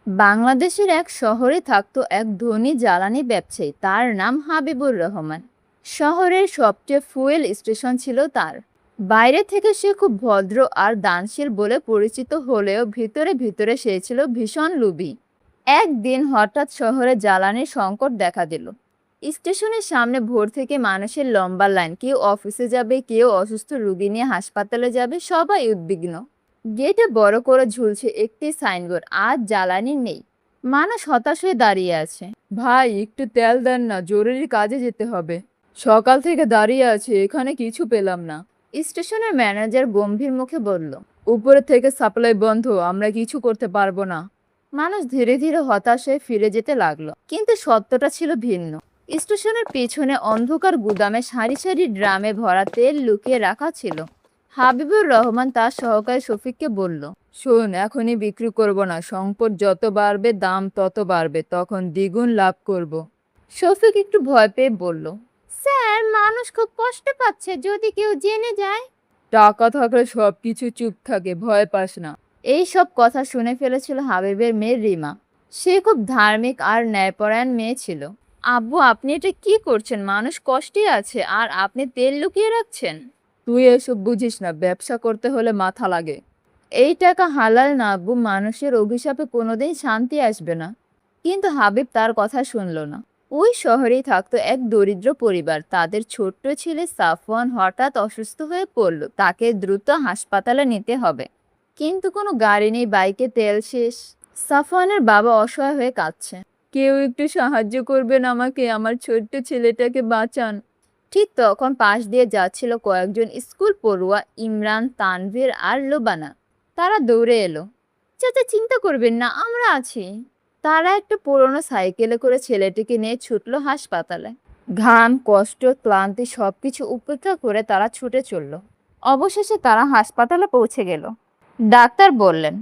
বাংলাদেশের এক শহরে থাকতো এক ধনী জ্বালানি ব্যবসায়ী, তার নাম হাবিবুর রহমান। শহরের সবচেয়ে ফুয়েল স্টেশন ছিল তার। বাইরে থেকে সে খুব ভদ্র আর দানশীল বলে পরিচিত হলেও ভিতরে ভিতরে সে ছিল ভীষণ লোভী। একদিন হঠাৎ শহরে জ্বালানির সংকট দেখা দিল। স্টেশনের সামনে ভোর থেকে মানুষের লম্বা লাইন, কেউ অফিসে যাবে, কেউ অসুস্থ রোগী নিয়ে হাসপাতালে যাবে, সবাই উদ্বিগ্ন। গেটে বড় করে ঝুলছে একটি সাইনবোর্ড, আজ জ্বালানি নেই। মানুষ হতাশ হয়ে দাঁড়িয়ে আছে। ভাই, একটু তেল দেন না, জরুরি কাজে যেতে হবে। সকাল থেকে দাঁড়িয়ে আছে, এখানে কিছু পেলাম না। স্টেশনের ম্যানেজার গম্ভীর মুখে বলল, উপরে থেকে সাপ্লাই বন্ধ, আমরা কিছু করতে পারবো না। মানুষ ধীরে ধীরে হতাশ হয়ে ফিরে যেতে লাগলো, কিন্তু সত্যটা ছিল ভিন্ন। স্টেশনের পেছনে অন্ধকার গুদামে সারি সারি ড্রামে ভরা তেল লুকিয়ে রাখা ছিল। হাবিবুর রহমান তার সহকারী শফিককে বলল, শোন, এখনই বিক্রি করব না, সংকট যত বাড়বে দাম তত বাড়বে, তখন দ্বিগুণ লাভ করব। শফিক একটু ভয় পেয়ে বলল, স্যার, মানুষ খুব কষ্ট পাচ্ছে, যদি কেউ জেনে যায়। টাকা থাকলে সবকিছু চুপ থাকে, ভয় পাস না। এই সব কথা শুনে ফেলেছিল হাবিবের মেয়ে রিমা। সে খুব ধার্মিক আর ন্যায়পরায়ণ মেয়ে ছিল। আব্বু, আপনি এটা কি করছেন? মানুষ কষ্টে আছে আর আপনি তেল লুকিয়ে রাখছেন। তুই এসব বুঝিস না, ব্যবসা করতে হলে মাথা লাগে। এই টাকা হালাল না আব্বু, মানুষের অভিশাপে কোনোদিন শান্তি আসবে না। কিন্তু হাবিব তার কথা শুনল না। ওই শহরেই থাকতো এক দরিদ্র পরিবার, তাদের ছোট্ট ছেলে সাফওয়ান হঠাৎ অসুস্থ হয়ে পড়ল, তাকে দ্রুত হাসপাতালে নিতে হবে। কিন্তু কোনো গাড়ি নেই, বাইকে তেল শেষ। সাফওয়ানের বাবা অসহায় হয়ে কাঁদছে। কেউ একটু সাহায্য করবেন আমাকে, আমার ছোট্ট ছেলেটাকে বাঁচান। ঠিক তখন পাশ দিয়ে যাচ্ছিল কয়েকজন স্কুল পড়ুয়া, ইমরান, তানভীর আর লোবানা। তারা দৌড়ে এলো। চাচা, চিন্তা করবেন না, আমরা আছি। তারা একটা পুরোনো সাইকেলে করে ছেলেটিকে নিয়ে ছুটলো হাসপাতালে। ঘাম, কষ্ট, ক্লান্তি সবকিছু উপেক্ষা করে তারা ছুটে চলল। অবশেষে তারা হাসপাতালে পৌঁছে গেল। ডাক্তার বললেন,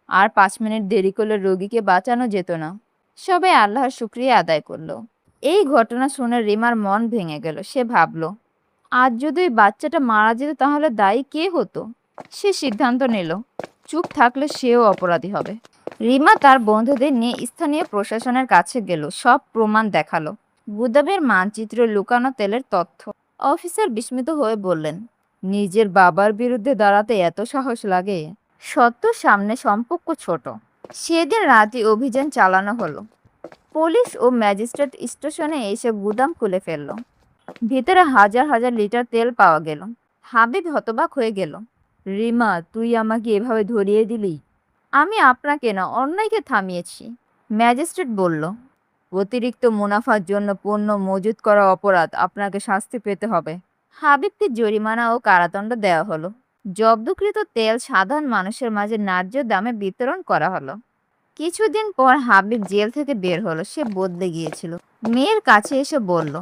আর 5 মিনিট দেরি করলে রোগীকে বাঁচানো যেত না। সবাই আল্লাহর শুকরিয়া আদায় করলো। এই ঘটনা শুনে রিমার মন ভেঙে গেল। সে ভাবল, আজ যদি ওই বাচ্চাটা মারা যেত তাহলে দায়ী কে হতো? সে সিদ্ধান্ত নিল, চুপ থাকলে সেও অপরাধী হবে। রিমা তার বন্ধুদের নিয়ে স্থানীয় প্রশাসনের কাছে গেল, সব প্রমাণ দেখালো, গুদামের মানচিত্র, লুকানো তেলের তথ্য। অফিসার বিস্মিত হয়ে বললেন, নিজের বাবার বিরুদ্ধে দাঁড়াতে এত সাহস লাগে? সত্যর সামনে সম্পর্ক ছোট। সেদিন রাতে অভিযান চালানো হলো। পুলিশ ও ম্যাজিস্ট্রেট স্টেশনে এসে গুদাম খুলে ফেলল। ভিতরে হাজার হাজার লিটার তেল পাওয়া গেল। হাবিব হতবাক হয়ে গেল। রিমা, তুই আমাকে এভাবে ধরিয়ে দিলি? আমি আপনাকে না, অন্যায়কে থামিয়েছি। ম্যাজিস্ট্রেট বলল, অতিরিক্ত মুনাফার জন্য পণ্য মজুত করা অপরাধ, আপনাকে শাস্তি পেতে হবে। হাবিবকে জরিমানা ও কারাদণ্ড দেওয়া হলো। জব্দকৃত তেল সাধারণ মানুষের মাঝে ন্যায্য দামে বিতরণ করা হলো। কিছুদিন পর হাবিব জেল থেকে বের হলো। সে বদলে গিয়েছিল। মেয়ের কাছে এসে বলল,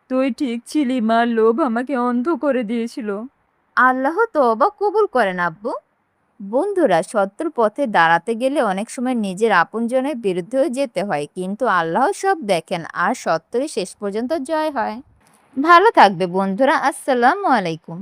তুই ঠিক ছিলি মা, লোভ আমাকে অন্ধ করে দিয়েছিল। আল্লাহ তওবা কবুল করেন আব্বু। বন্ধুরা, সত্যের পথে দাঁড়াতে গেলে অনেক সময় নিজের আপনজনের বিরুদ্ধেও যেতে হয়, কিন্তু আল্লাহ সব দেখেন আর সত্যই শেষ পর্যন্ত জয় হয়। ভালো থাকবে বন্ধুরা। আসসালামু আলাইকুম।